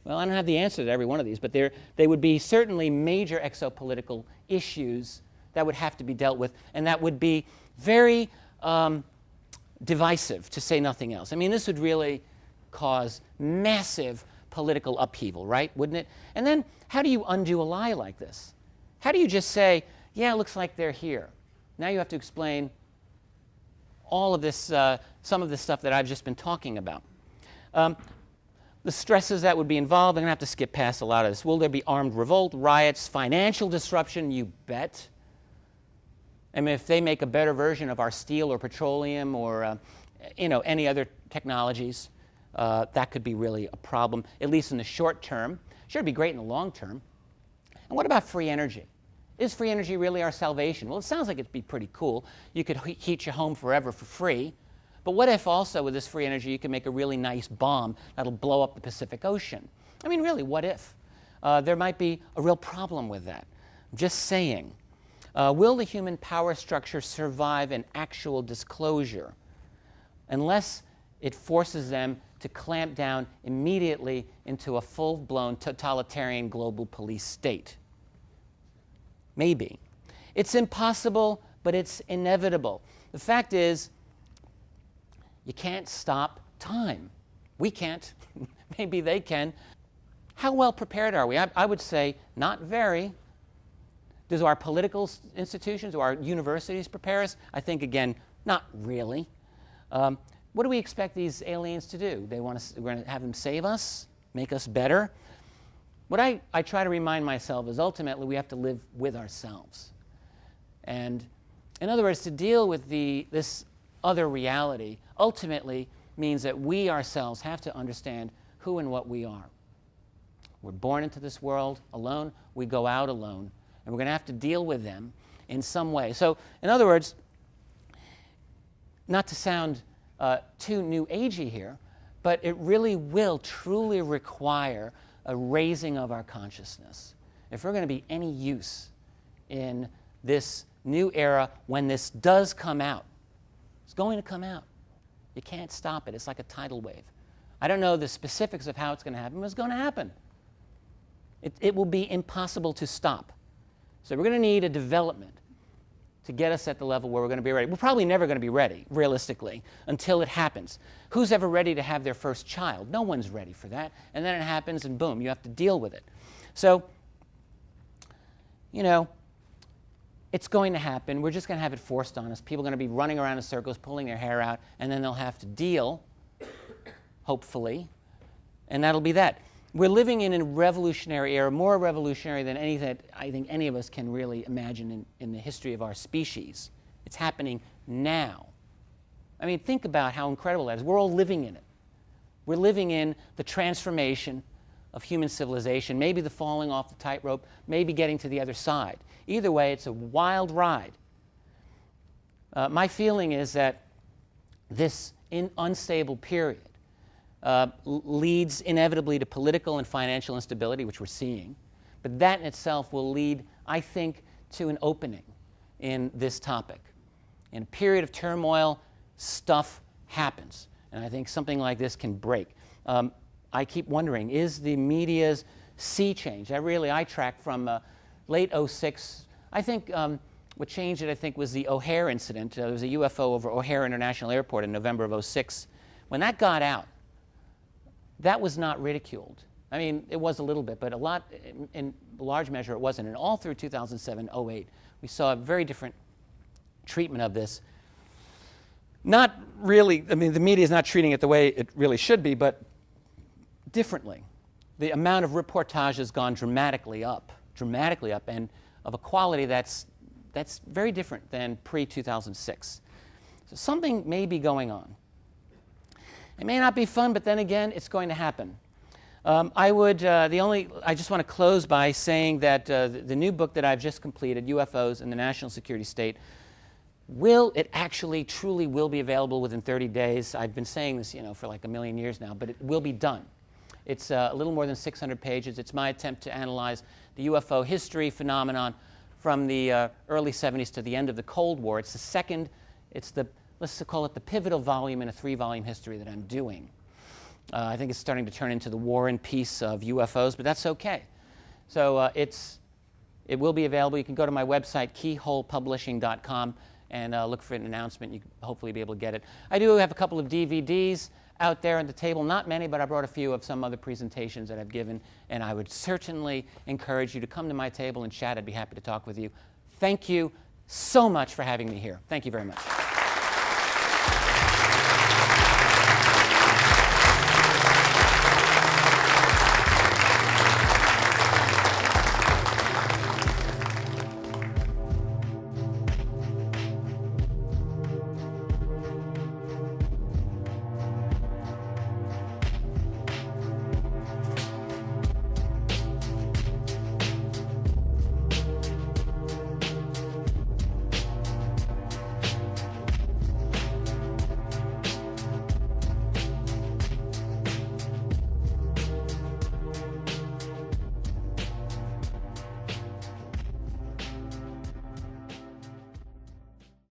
Well, I don't have the answer to every one of these, but they would be certainly major exopolitical issues that would have to be dealt with, and that would be very divisive, to say nothing else. I mean, this would really cause massive political upheaval, right? Wouldn't it? And then how do you undo a lie like this? How do you just say, yeah, it looks like they're here? Now you have to explain all of this, some of this stuff that I've just been talking about. The stresses that would be involved, I'm going to have to skip past a lot of this. Will there be armed revolt, riots, financial disruption? You bet. I mean, if they make a better version of our steel or petroleum or any other technologies, that could be really a problem, at least in the short term. Sure, it'd be great in the long term. And what about free energy? Is free energy really our salvation? Well, it sounds like it'd be pretty cool. You could heat your home forever for free. But what if also with this free energy you can make a really nice bomb that'll blow up the Pacific Ocean? I mean, really, what if? There might be a real problem with that. I'm just saying. Will the human power structure survive an actual disclosure unless it forces them to clamp down immediately into a full-blown totalitarian global police state? Maybe. It's impossible, but it's inevitable. The fact is, you can't stop time. We can't. Maybe they can. How well prepared are we? I would say not very. Do our political institutions, do our universities prepare us? I think, again, not really. What do we expect these aliens to do? We're going to have them save us, make us better? What I try to remind myself is ultimately we have to live with ourselves. And in other words, to deal with this other reality ultimately means that we ourselves have to understand who and what we are. We're born into this world alone. We go out alone. And we're going to have to deal with them in some way. So, in other words, not to sound too new agey here, but it really will truly require a raising of our consciousness. If we're going to be any use in this new era when this does come out, it's going to come out. You can't stop it. It's like a tidal wave. I don't know the specifics of how it's going to happen, but it's going to happen. It will be impossible to stop. So we're going to need a development to get us at the level where we're going to be ready. We're probably never going to be ready, realistically, until it happens. Who's ever ready to have their first child? No one's ready for that. And then it happens, and boom, you have to deal with it. So, it's going to happen. We're just going to have it forced on us. People are going to be running around in circles, pulling their hair out, and then they'll have to deal, hopefully, and that'll be that. We're living in a revolutionary era, more revolutionary than any that I think any of us can really imagine in the history of our species. It's happening now. I mean, think about how incredible that is. We're all living in it. We're living in the transformation of human civilization, maybe the falling off the tightrope, maybe getting to the other side. Either way, it's a wild ride. My feeling is that this unstable period leads inevitably to political and financial instability, which we're seeing. But that in itself will lead, I think, to an opening in this topic. In a period of turmoil, stuff happens. And I think something like this can break. I keep wondering, is the media's sea change? I track from late '06. I think what changed it, I think, was the O'Hare incident. There was a UFO over O'Hare International Airport in November of '06. When that got out, that was not ridiculed. I mean, it was a little bit, but in large measure, it wasn't. And all through 2007, '08, we saw a very different treatment of this. Not really, I mean, the media is not treating it the way it really should be, but differently. The amount of reportage has gone dramatically up, and of a quality that's very different than pre-2006. So something may be going on. It may not be fun, but then again, it's going to happen. I just want to close by saying that the new book that I've just completed, UFOs and the National Security State, it actually truly will be available within 30 days. I've been saying this, for like a million years now, but it will be done. It's a little more than 600 pages. It's my attempt to analyze the UFO history phenomenon from the early 70s to the end of the Cold War. It's let's call it the pivotal volume in a 3-volume history that I'm doing. I think it's starting to turn into the War and Peace of UFOs, but that's okay. So it will be available. You can go to my website, keyholepublishing.com, and look for an announcement. You can hopefully be able to get it. I do have a couple of DVDs out there on the table. Not many, but I brought a few of some other presentations that I've given, and I would certainly encourage you to come to my table and chat. I'd be happy to talk with you. Thank you so much for having me here. Thank you very much.